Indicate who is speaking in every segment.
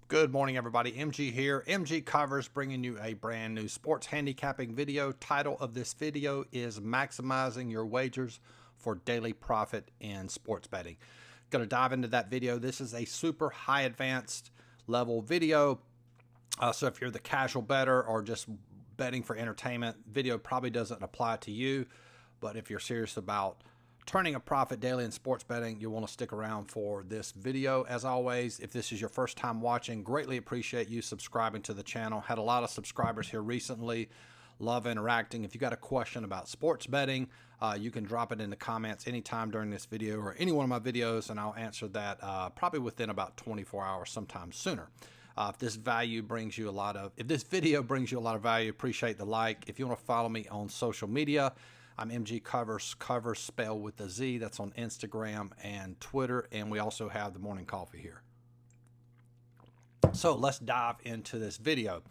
Speaker 1: Good morning, everybody. MG here. MGCovers bringing you a brand new sports handicapping video. Title of this video is Maximizing Your Wagers for Daily Profit in Sports Betting. Going to dive into that video. This is a super high advanced level video. So if you're the casual bettor or just betting for entertainment, video probably doesn't apply to you. But if you're serious about turning a profit daily in sports betting, you'll want to stick around for this video. As always, if this is your first time watching, greatly appreciate you subscribing to the channel. Had a lot of subscribers here recently. Love interacting. If you got a question about sports betting, you can drop it in the comments anytime during this video or any one of my videos, and I'll answer that probably within about 24 hours, sometime sooner. If this video brings you a lot of value, appreciate the like. If you want to follow me on social media, I'm MGCovers, covers spelled with a Z. That's on Instagram and Twitter, and we also have the morning coffee here. So let's dive into this video.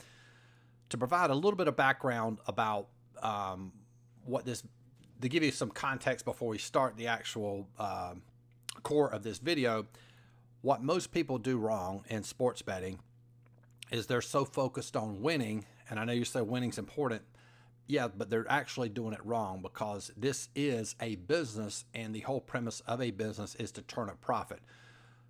Speaker 1: To provide a little bit of background about to give you some context before we start the actual core of this video, what most people do wrong in sports betting is they're so focused on winning, and I know you say winning's important. Yeah, but they're actually doing it wrong, because this is a business, and the whole premise of a business is to turn a profit.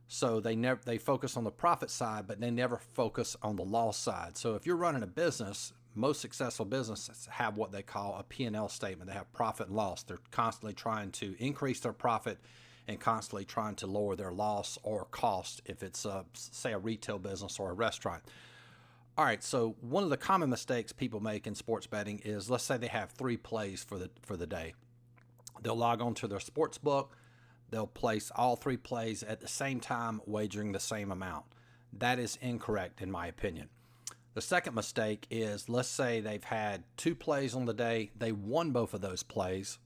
Speaker 1: So they focus on the profit side, but they never focus on the loss side. So if you're running a business, most successful businesses have what they call a P&L statement. They have profit and loss. They're constantly trying to increase their profit and constantly trying to lower their loss or cost if it's say a retail business or a restaurant. All right, so one of the common mistakes people make in sports betting is, let's say they have 3 plays for the day. They'll log on to their sports book. They'll place all 3 plays at the same time, wagering the same amount. That is incorrect, in my opinion. The second mistake is, let's say they've had 2 plays on the day. They won both of those plays.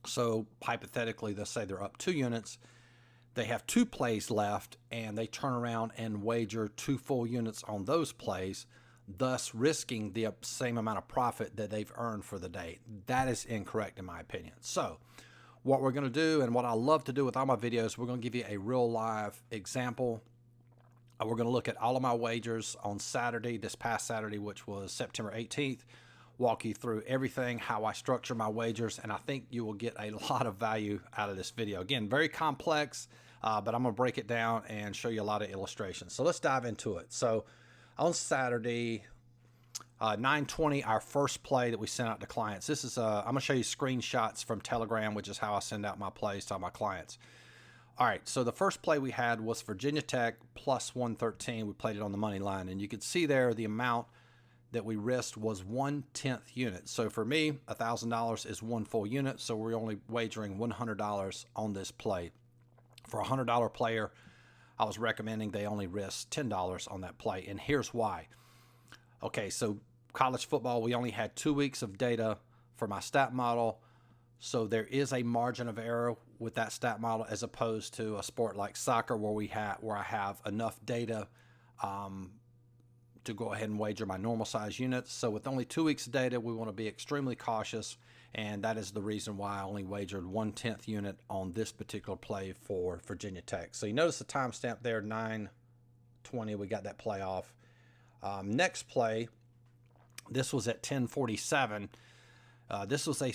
Speaker 1: So hypothetically, let's say they're up 2 units. They have 2 plays left, and they turn around and wager 2 full units on those plays, thus risking the same amount of profit that they've earned for the day. That is incorrect, in my opinion. So what we're going to do, and what I love to do with all my videos, we're going to give you a real live example. We're going to look at all of my wagers on Saturday, this past Saturday, which was September 18th. Walk you through everything, how I structure my wagers, and I think you will get a lot of value out of this video. Again, very complex, but I'm going to break it down and show you a lot of illustrations. So let's dive into it. So on Saturday, 9:20, our first play that we sent out to clients. This is I'm going to show you screenshots from Telegram, which is how I send out my plays to all my clients. All right, so the first play we had was Virginia Tech plus 113. We played it on the money line, and you can see there the amount that we risked was 1/10 unit. So for me, $1,000 is 1 full unit, so we're only wagering $100 on this play. For a $100 player, I was recommending they only risk $10 on that play, and here's why. Okay, so college football, we only had 2 weeks of data for my stat model, so there is a margin of error with that stat model, as opposed to a sport like soccer where I have enough data to go ahead and wager my normal size units. So with only 2 weeks of data, we want to be extremely cautious, and that is the reason why I only wagered 1/10 unit on this particular play for Virginia Tech. So you notice the timestamp there, 9:20, we got that play off. Next play, this was at 10:47. This was a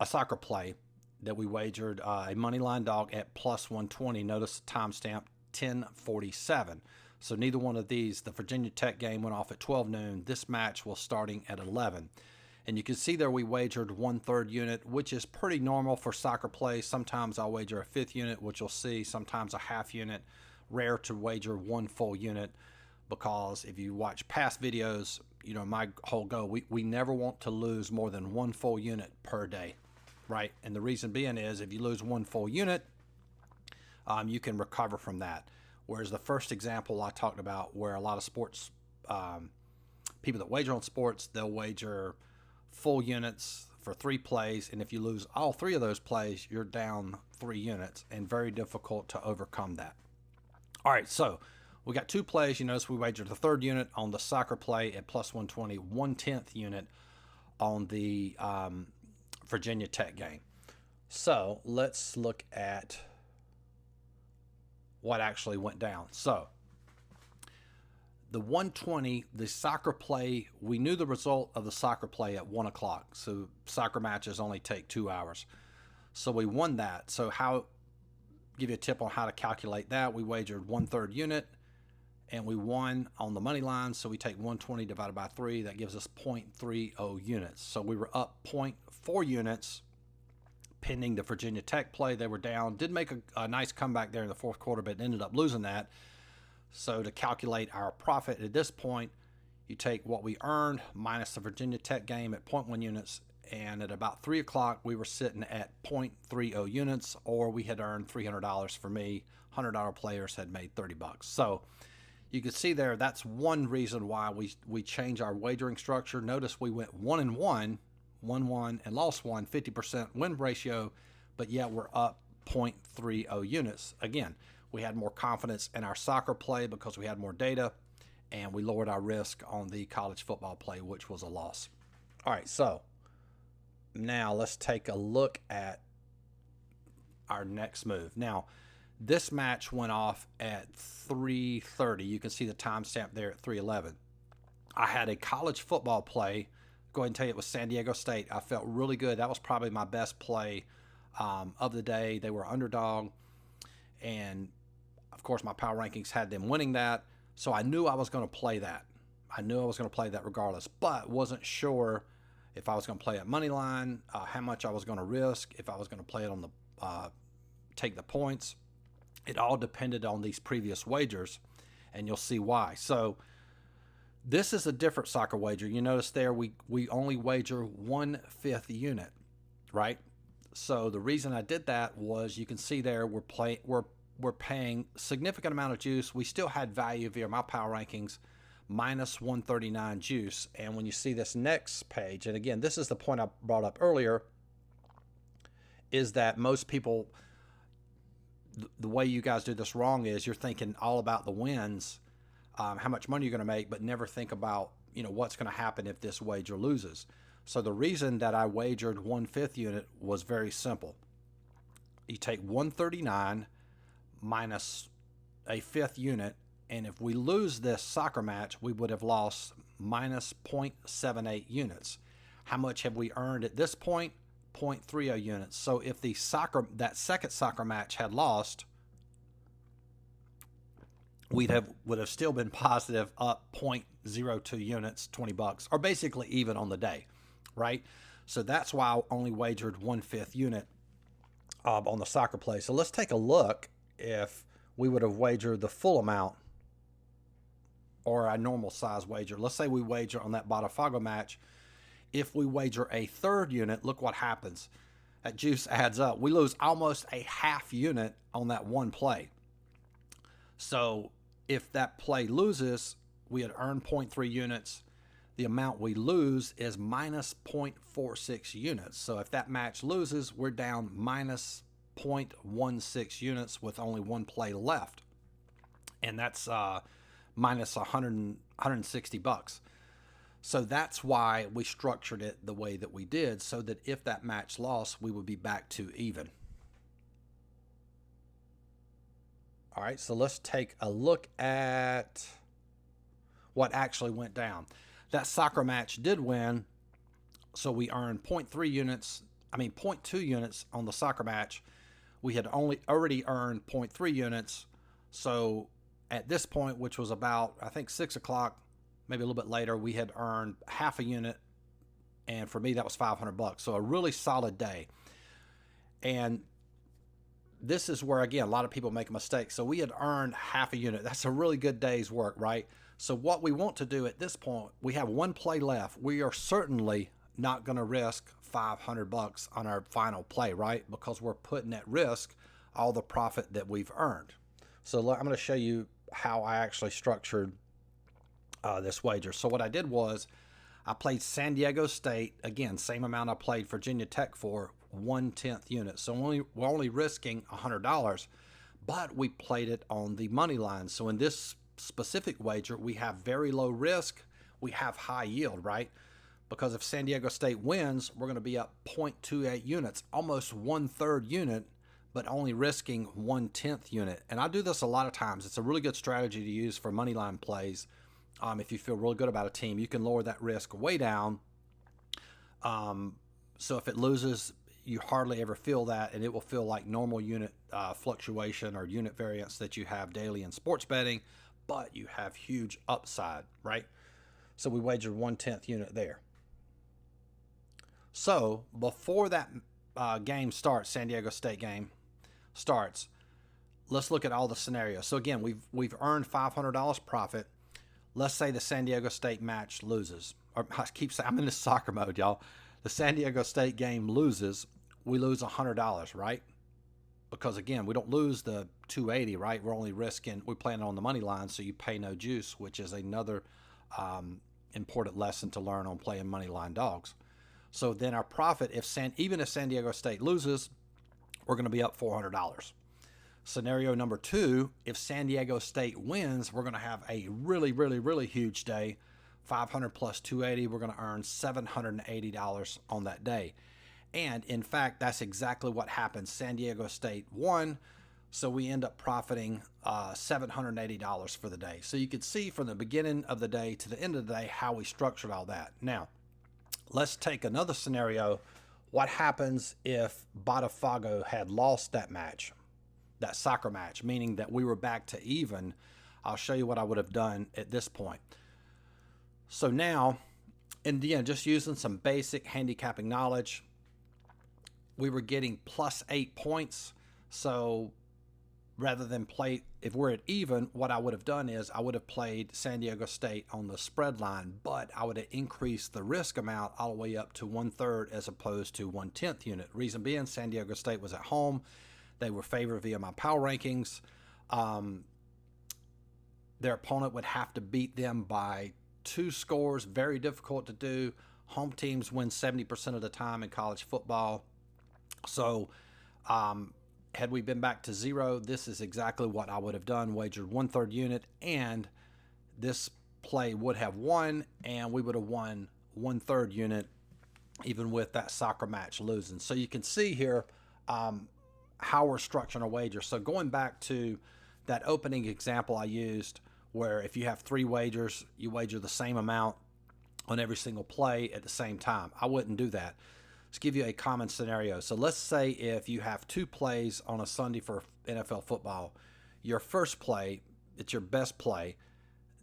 Speaker 1: a soccer play that we wagered a money line dog at plus 120. Notice the timestamp, 10:47. So neither one of these, the Virginia Tech game went off at 12 noon. This match was starting at 11. And you can see there we wagered 1/3 unit, which is pretty normal for soccer play. Sometimes I'll wager a 1/5 unit, which you'll see, sometimes a 1/2 unit. Rare to wager 1 full unit, because if you watch past videos, you know, my whole goal, we never want to lose more than 1 full unit per day, right? And the reason being is, if you lose 1 full unit, you can recover from that. Whereas the first example I talked about, where a lot of sports people that wager on sports, they'll wager full units for 3 plays, and if you lose all 3 of those plays, you're down 3 units, and very difficult to overcome that. All right, so we got 2 plays. You notice we wagered the 3rd unit on the soccer play at plus 120, 1/10 unit on the Virginia Tech game. So let's look at what actually went down. So the 120, the soccer play, we knew the result of the soccer play at 1 o'clock. So soccer matches only take 2 hours. So we won that. So give you a tip on how to calculate that. We wagered 1/3 unit and we won on the money line. So we take 120 divided by 3. That gives us 0.30 units. So we were up 0.4 units pending the Virginia Tech play. They were down. Did make a nice comeback there in the fourth quarter, but ended up losing that. So to calculate our profit at this point, you take what we earned minus the Virginia Tech game at 0.1 units. And at about 3 o'clock, we were sitting at 0.30 units, or we had earned $300 for me. $100 players had made $30. So you can see there, that's one reason why we changed our wagering structure. Notice we went 1-1, won 1 and lost 1, 50% win ratio, but yet we're up 0.30 units. Again, we had more confidence in our soccer play because we had more data, and we lowered our risk on the college football play, which was a loss. All right, so now let's take a look at our next move. Now, this match went off at 3:30. You can see the timestamp there at 3:11. I had a college football play. Go ahead and tell you it was San Diego State. I felt really good. That was probably my best play of the day. They were underdog, and of course my power rankings had them winning that. So I knew I was going to play that. I knew I was going to play that regardless, but wasn't sure if I was going to play at money line, how much I was going to risk, if I was going to play it on the take the points. It all depended on these previous wagers, and you'll see why. So this is a different soccer wager. You notice there we only wager 1/5 unit, right? So the reason I did that was you can see there we're paying significant amount of juice. We still had value via my power rankings, minus 139 juice. And when you see this next page, and again, this is the point I brought up earlier, is that most people, the way you guys do this wrong is you're thinking all about the wins, how much money you're going to make, but never think about, what's going to happen if this wager loses. So the reason that I wagered 1/5 unit was very simple. You take 139 minus a 1/5 unit, and if we lose this soccer match, we would have lost minus 0.78 units. How much have we earned at this point? 0.30 units. So if that second soccer match had lost, would have still been positive, up 0.02 units, $20, or basically even on the day, right? So that's why I only wagered 1/5 unit on the soccer play. So let's take a look if we would have wagered the full amount or a normal size wager. Let's say we wager on that Botafogo match. If we wager a 1/3 unit, look what happens. That juice adds up. We lose almost a 1/2 unit on that one play. So if that play loses, we had earned 0.3 units. The amount we lose is minus 0.46 units. So if that match loses, we're down minus 0.16 units with only one play left. And that's minus $160. So that's why we structured it the way that we did, so that if that match lost, we would be back to even. All right, so let's take a look at what actually went down. That soccer match did win, so we earned 0.2 units on the soccer match. We had already earned 0.3 units. So at this point, which was about, I think, 6 o'clock, maybe a little bit later, we had earned 1/2 unit. And for me, that was $500. So a really solid day. And this is where, again, a lot of people make a mistake. So we had earned 1/2 unit. That's a really good day's work, right? So what we want to do at this point, we have one play left. We are certainly not going to risk $500 on our final play, right? Because we're putting at risk all the profit that we've earned. So I'm going to show you how I actually structured this wager. So what I did was I played San Diego State, again, same amount I played Virginia Tech for, 1/10 unit. So we're only risking $100, but we played it on the money line. So in this specific wager, we have very low risk, we have high yield, right? Because if San Diego State wins, we're going to be up 0.28 units, almost 1/3 unit, but only risking 1/10 unit. And I do this a lot of times. It's a really good strategy to use for money line plays If you feel really good about a team, you can lower that risk way down. So if it loses, you hardly ever feel that, and it will feel like normal unit fluctuation or unit variance that you have daily in sports betting, but you have huge upside, right? So we wagered 1/10 unit there. So before that game starts, San Diego State game starts, let's look at all the scenarios. So again, we've earned $500 profit. Let's say the San Diego State match loses. Or I keep saying, I'm in this soccer mode, y'all. The San Diego State game loses, we lose $100, right? Because again, we don't lose the 280, right? We're only risking, we're playing on the money line, so you pay no juice, which is another important lesson to learn on playing money line dogs. So then our profit, even if San Diego State loses, we're going to be up $400. Scenario number 2, if San Diego State wins, we're going to have a really, really, really huge day. 500 plus 280, we're going to earn $780 on that day. And in fact, that's exactly what happened. San Diego State won, so we end up profiting $780 for the day. So you could see from the beginning of the day to the end of the day how we structured all that. Now, let's take another scenario. What happens if Botafogo had lost that match, that soccer match, meaning that we were back to even? I'll show you what I would have done at this point. So now, and again, just using some basic handicapping knowledge, we were getting plus 8 points. So rather than play, if we're at even, what I would have done is I would have played San Diego State on the spread line, but I would have increased the risk amount all the way up to 1/3 as opposed to 1/10 unit. Reason being, San Diego State was at home. They were favored via my power rankings. Their opponent would have to beat them by 2 scores. Very difficult to do. Home teams win 70% of the time in college football. So had we been back to 0, this is exactly what I would have done. Wagered 1/3 unit, and this play would have won, and we would have won 1/3 unit even with that soccer match losing. So you can see here how we're structuring our wager. So going back to that opening example I used, where if you have 3 wagers, you wager the same amount on every single play at the same time. I wouldn't do that. Let's give you a common scenario. So let's say if you have 2 plays on a Sunday for NFL football, your first play, it's your best play,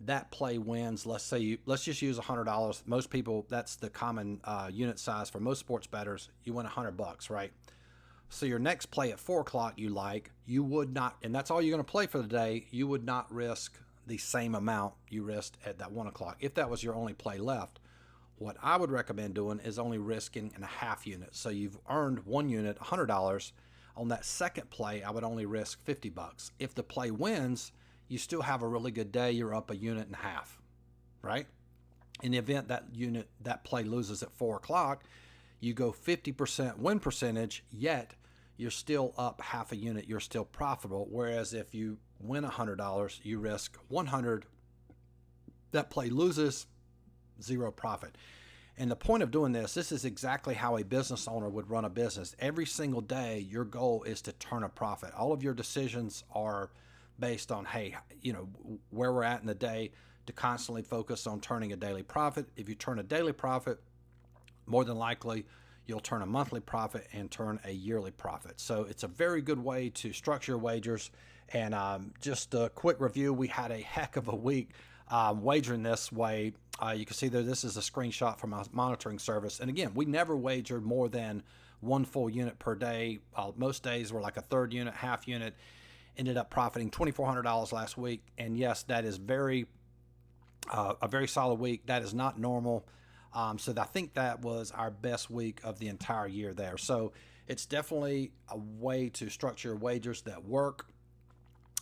Speaker 1: that play wins. Let's just use $100. Most people, that's the common unit size for most sports bettors. You win $100, right? So your next play at 4 o'clock you would not, and that's all you're going to play for the day, you would not risk the same amount you risked at that 1 o'clock if that was your only play left. What I would recommend doing is only risking a half unit. So you've earned 1 unit, $100. On that second play, I would only risk $50. If the play wins, you still have a really good day. You're up 1.5 units, right? In the event that play loses at 4 o'clock, you go 50% win percentage, yet you're still up 0.5 unit. You're still profitable. Whereas if you win $100, you risk 100. That play loses, 0 profit. And the point of doing this is exactly how a business owner would run a business. Every single day, your goal is to turn a profit. All of your decisions are based on, hey, where we're at in the day, to constantly focus on turning a daily profit. If you turn a daily profit, more than likely you'll turn a monthly profit and turn a yearly profit. So it's a very good way to structure your wagers. And just a quick review, we had a heck of a week wagering this way. You can see that this is a screenshot from our monitoring service. And again, we never wagered more than 1 full unit per day. Most days were like a 1/3 unit, 1/2 unit. Ended up profiting $2,400 last week. And yes, that is a very solid week. That is not normal. So I think that was our best week of the entire year there. So it's definitely a way to structure wagers that work.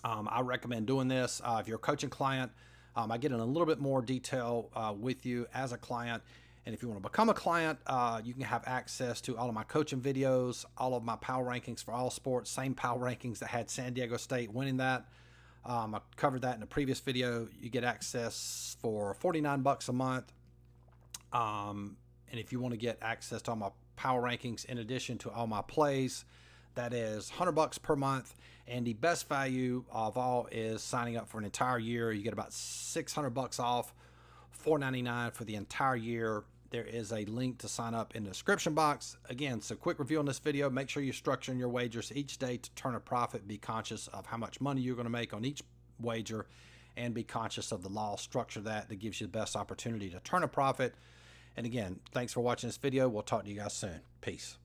Speaker 1: I recommend doing this. If you're a coaching client, I get in a little bit more detail with you as a client. And if you want to become a client, you can have access to all of my coaching videos, all of my power rankings for all sports, same power rankings that had San Diego State winning that. I covered that in a previous video. You get access for $49 a month. And if you want to get access to all my power rankings in addition to all my plays, That is $100 per month, and the best value of all is signing up for an entire year. You get about $600 off, $4.99 for the entire year. There is a link to sign up in the description box. Again, so quick review on this video. Make sure you're structuring your wagers each day to turn a profit. Be conscious of how much money you're going to make on each wager, and be conscious of the loss. Structure that gives you the best opportunity to turn a profit. And again, thanks for watching this video. We'll talk to you guys soon. Peace.